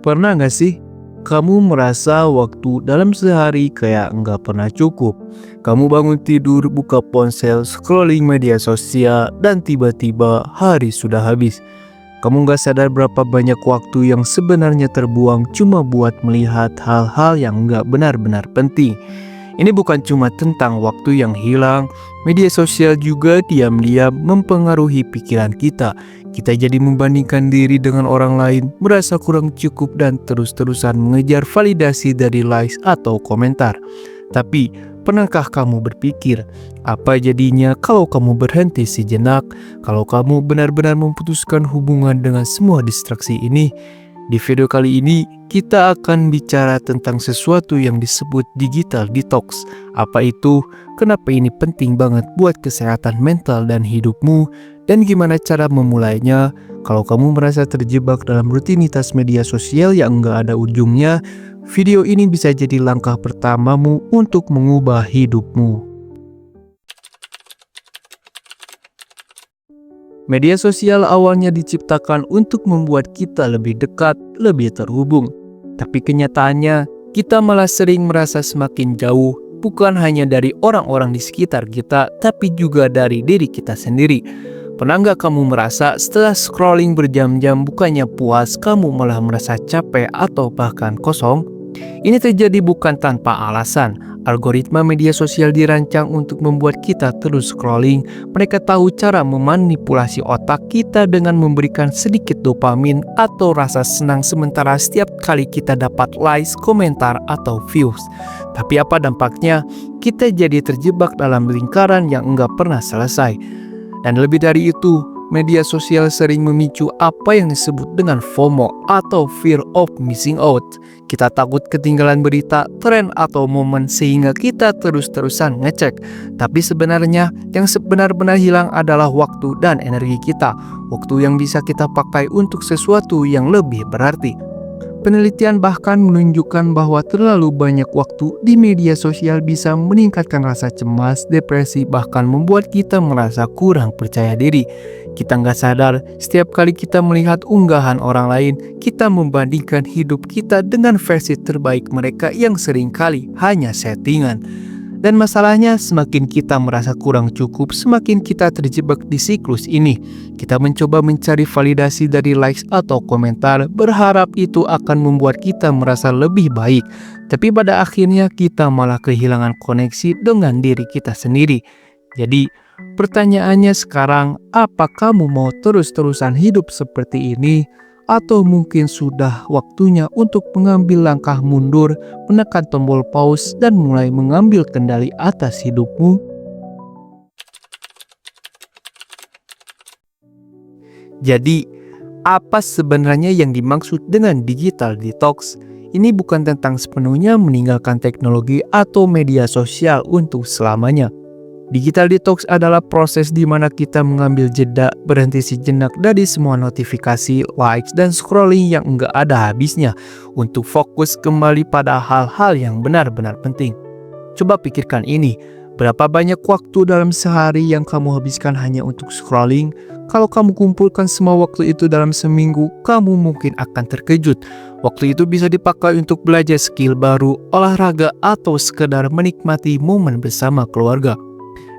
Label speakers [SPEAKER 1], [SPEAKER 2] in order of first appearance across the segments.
[SPEAKER 1] Pernah nggak sih kamu merasa waktu dalam sehari kayak nggak pernah cukup? Kamu bangun tidur, buka ponsel, scrolling media sosial, dan tiba-tiba hari sudah habis. Kamu nggak sadar berapa banyak waktu yang sebenarnya terbuang cuma buat melihat hal-hal yang nggak benar-benar penting. Ini bukan cuma tentang waktu yang hilang, media sosial juga diam-diam mempengaruhi pikiran kita. Kita jadi membandingkan diri dengan orang lain, merasa kurang cukup dan terus-terusan mengejar validasi dari likes atau komentar. Tapi, pernahkah kamu berpikir, apa jadinya kalau kamu berhenti sejenak, kalau kamu benar-benar memutuskan hubungan dengan semua distraksi ini? Di video kali ini, kita akan bicara tentang sesuatu yang disebut digital detox. Apa itu? Kenapa ini penting banget buat kesehatan mental dan hidupmu? Dan gimana cara memulainya? Kalau kamu merasa terjebak dalam rutinitas media sosial yang nggak ada ujungnya, video ini bisa jadi langkah pertamamu untuk mengubah hidupmu. Media sosial awalnya diciptakan untuk membuat kita lebih dekat, lebih terhubung. Tapi kenyataannya, kita malah sering merasa semakin jauh, bukan hanya dari orang-orang di sekitar kita, tapi juga dari diri kita sendiri. Pernah nggak kamu merasa setelah scrolling berjam-jam bukannya puas, kamu malah merasa capek atau bahkan kosong? Ini terjadi bukan tanpa alasan. Algoritma media sosial dirancang untuk membuat kita terus scrolling. Mereka tahu cara memanipulasi otak kita dengan memberikan sedikit dopamin atau rasa senang sementara setiap kali kita dapat likes, komentar, atau views. Tapi apa dampaknya? Kita jadi terjebak dalam lingkaran yang enggak pernah selesai. Dan lebih dari itu, media sosial sering memicu apa yang disebut dengan FOMO atau Fear of Missing Out. Kita takut ketinggalan berita, tren, atau momen sehingga kita terus-terusan ngecek. Tapi sebenarnya yang benar-benar hilang adalah waktu dan energi kita. Waktu yang bisa kita pakai untuk sesuatu yang lebih berarti. Penelitian bahkan menunjukkan bahwa terlalu banyak waktu di media sosial bisa meningkatkan rasa cemas, depresi, bahkan membuat kita merasa kurang percaya diri. Kita nggak sadar, setiap kali kita melihat unggahan orang lain, kita membandingkan hidup kita dengan versi terbaik mereka yang seringkali hanya settingan. Dan masalahnya, semakin kita merasa kurang cukup, semakin kita terjebak di siklus ini. Kita mencoba mencari validasi dari likes atau komentar, berharap itu akan membuat kita merasa lebih baik. Tapi pada akhirnya kita malah kehilangan koneksi dengan diri kita sendiri. Jadi, pertanyaannya sekarang, apa kamu mau terus-terusan hidup seperti ini? Atau mungkin sudah waktunya untuk mengambil langkah mundur, menekan tombol pause, dan mulai mengambil kendali atas hidupmu? Jadi, apa sebenarnya yang dimaksud dengan digital detox? Ini bukan tentang sepenuhnya meninggalkan teknologi atau media sosial untuk selamanya. Digital detox adalah proses di mana kita mengambil jeda, berhenti sejenak dari semua notifikasi, likes, dan scrolling yang enggak ada habisnya untuk fokus kembali pada hal-hal yang benar-benar penting. Coba pikirkan ini, berapa banyak waktu dalam sehari yang kamu habiskan hanya untuk scrolling? Kalau kamu kumpulkan semua waktu itu dalam seminggu, kamu mungkin akan terkejut. Waktu itu bisa dipakai untuk belajar skill baru, olahraga, atau sekedar menikmati momen bersama keluarga.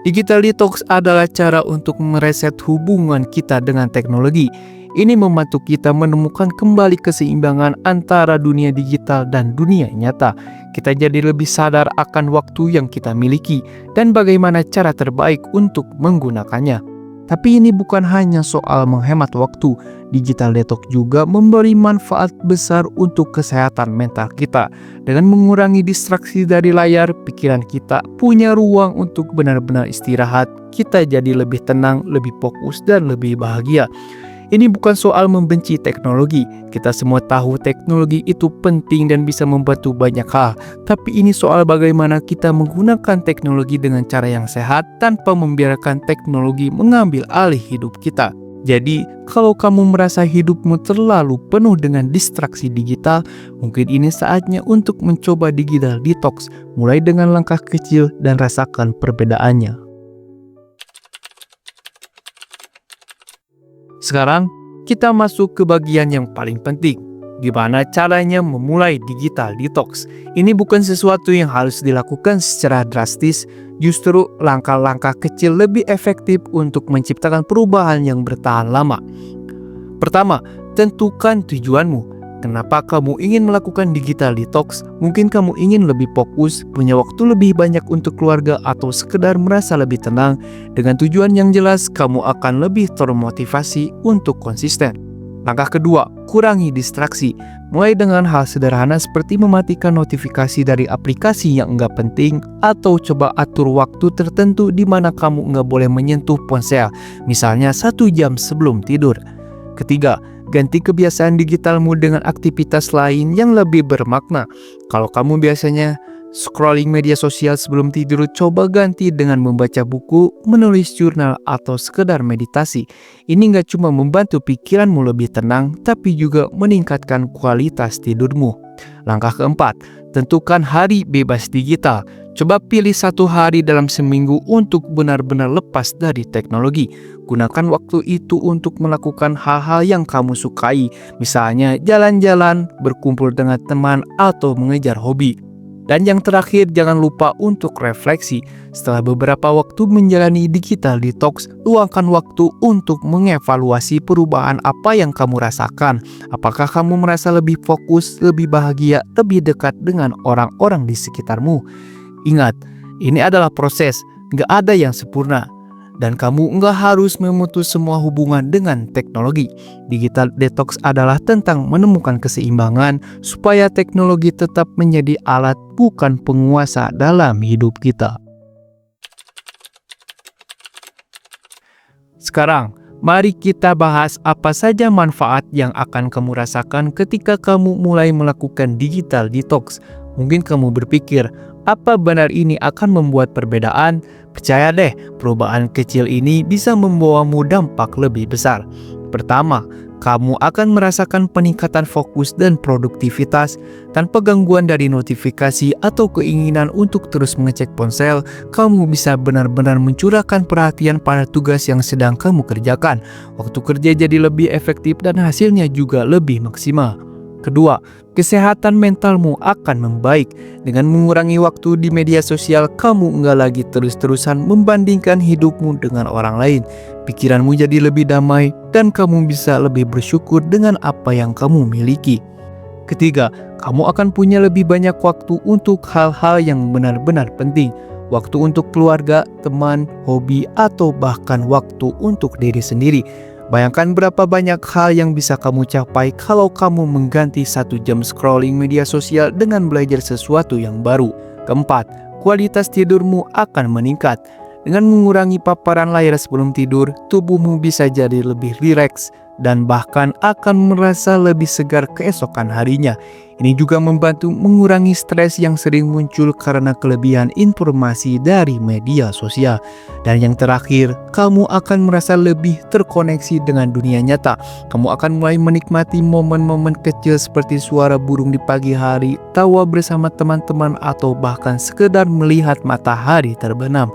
[SPEAKER 1] Digital detox adalah cara untuk mereset hubungan kita dengan teknologi. Ini membantu kita menemukan kembali keseimbangan antara dunia digital dan dunia nyata. Kita jadi lebih sadar akan waktu yang kita miliki dan bagaimana cara terbaik untuk menggunakannya. Tapi ini bukan hanya soal menghemat waktu. Digital detox juga memberi manfaat besar untuk kesehatan mental kita. Dengan mengurangi distraksi dari layar, pikiran kita punya ruang untuk benar-benar istirahat. Kita jadi lebih tenang, lebih fokus, dan lebih bahagia. Ini bukan soal membenci teknologi. Kita semua tahu teknologi itu penting dan bisa membantu banyak hal. Tapi ini soal bagaimana kita menggunakan teknologi dengan cara yang sehat tanpa membiarkan teknologi mengambil alih hidup kita. Jadi, kalau kamu merasa hidupmu terlalu penuh dengan distraksi digital, mungkin ini saatnya untuk mencoba digital detox. Mulai dengan langkah kecil dan rasakan perbedaannya. Sekarang, kita masuk ke bagian yang paling penting. Gimana caranya memulai digital detox? Ini bukan sesuatu yang harus dilakukan secara drastis, justru langkah-langkah kecil lebih efektif untuk menciptakan perubahan yang bertahan lama. Pertama, tentukan tujuanmu. Kenapa kamu ingin melakukan digital detox? Mungkin kamu ingin lebih fokus, punya waktu lebih banyak untuk keluarga, atau sekedar merasa lebih tenang. Dengan tujuan yang jelas, kamu akan lebih termotivasi untuk konsisten. Langkah kedua, kurangi distraksi. Mulai dengan hal sederhana seperti mematikan notifikasi dari aplikasi yang enggak penting, atau coba atur waktu tertentu di mana kamu enggak boleh menyentuh ponsel, misalnya 1 jam sebelum tidur. Ketiga, ganti kebiasaan digitalmu dengan aktivitas lain yang lebih bermakna. Kalau kamu biasanya scrolling media sosial sebelum tidur, coba ganti dengan membaca buku, menulis jurnal, atau sekedar meditasi. Ini nggak cuma membantu pikiranmu lebih tenang, tapi juga meningkatkan kualitas tidurmu. Langkah keempat, tentukan hari bebas digital. Coba pilih 1 hari dalam seminggu untuk benar-benar lepas dari teknologi. Gunakan waktu itu untuk melakukan hal-hal yang kamu sukai, misalnya jalan-jalan, berkumpul dengan teman, atau mengejar hobi. Dan yang terakhir, jangan lupa untuk refleksi. Setelah beberapa waktu menjalani digital detox, luangkan waktu untuk mengevaluasi perubahan apa yang kamu rasakan. Apakah kamu merasa lebih fokus, lebih bahagia, lebih dekat dengan orang-orang di sekitarmu? Ingat, ini adalah proses, nggak ada yang sempurna. Dan kamu nggak harus memutus semua hubungan dengan teknologi. Digital detox adalah tentang menemukan keseimbangan supaya teknologi tetap menjadi alat, bukan penguasa dalam hidup kita. Sekarang, mari kita bahas apa saja manfaat yang akan kamu rasakan ketika kamu mulai melakukan digital detox. Mungkin kamu berpikir, apa benar ini akan membuat perbedaan? Percaya deh, perubahan kecil ini bisa membawamu dampak lebih besar. Pertama, kamu akan merasakan peningkatan fokus dan produktivitas. Tanpa gangguan dari notifikasi atau keinginan untuk terus mengecek ponsel, kamu bisa benar-benar mencurahkan perhatian pada tugas yang sedang kamu kerjakan. Waktu kerja jadi lebih efektif dan hasilnya juga lebih maksimal. Kedua, kesehatan mentalmu akan membaik. Dengan mengurangi waktu di media sosial, kamu nggak lagi terus-terusan membandingkan hidupmu dengan orang lain. Pikiranmu jadi lebih damai dan kamu bisa lebih bersyukur dengan apa yang kamu miliki. Ketiga, kamu akan punya lebih banyak waktu untuk hal-hal yang benar-benar penting. Waktu untuk keluarga, teman, hobi, atau bahkan waktu untuk diri sendiri. Bayangkan berapa banyak hal yang bisa kamu capai kalau kamu mengganti 1 jam scrolling media sosial dengan belajar sesuatu yang baru. Keempat, kualitas tidurmu akan meningkat. Dengan mengurangi paparan layar sebelum tidur, tubuhmu bisa jadi lebih rileks dan bahkan akan merasa lebih segar keesokan harinya. Ini juga membantu mengurangi stres yang sering muncul karena kelebihan informasi dari media sosial. Dan yang terakhir, kamu akan merasa lebih terkoneksi dengan dunia nyata. Kamu akan mulai menikmati momen-momen kecil seperti suara burung di pagi hari, tawa bersama teman-teman, atau bahkan sekedar melihat matahari terbenam.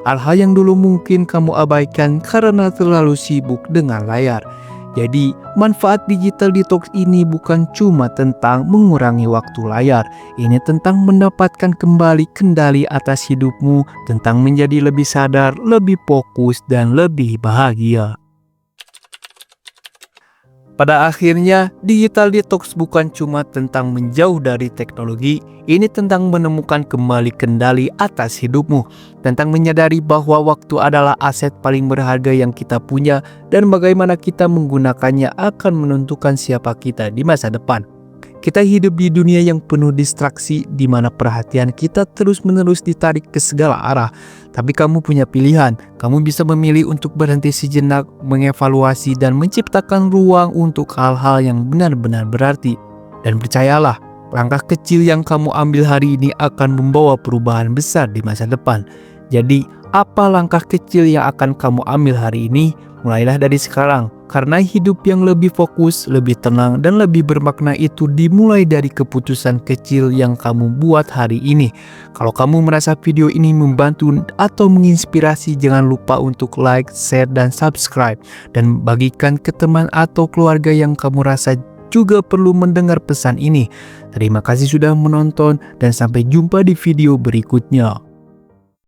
[SPEAKER 1] Hal-hal yang dulu mungkin kamu abaikan karena terlalu sibuk dengan layar. Jadi, manfaat digital detox ini bukan cuma tentang mengurangi waktu layar. Ini tentang mendapatkan kembali kendali atas hidupmu, tentang menjadi lebih sadar, lebih fokus, dan lebih bahagia. Pada akhirnya, digital detox bukan cuma tentang menjauh dari teknologi, ini tentang menemukan kembali kendali atas hidupmu, tentang menyadari bahwa waktu adalah aset paling berharga yang kita punya dan bagaimana kita menggunakannya akan menentukan siapa kita di masa depan. Kita hidup di dunia yang penuh distraksi di mana perhatian kita terus-menerus ditarik ke segala arah. Tapi kamu punya pilihan. Kamu bisa memilih untuk berhenti sejenak, mengevaluasi dan menciptakan ruang untuk hal-hal yang benar-benar berarti. Dan percayalah, langkah kecil yang kamu ambil hari ini akan membawa perubahan besar di masa depan. Jadi, apa langkah kecil yang akan kamu ambil hari ini? Mulailah dari sekarang. Karena hidup yang lebih fokus, lebih tenang, dan lebih bermakna itu dimulai dari keputusan kecil yang kamu buat hari ini. Kalau kamu merasa video ini membantu atau menginspirasi, jangan lupa untuk like, share, dan subscribe. Dan bagikan ke teman atau keluarga yang kamu rasa juga perlu mendengar pesan ini. Terima kasih sudah menonton dan sampai jumpa di video berikutnya.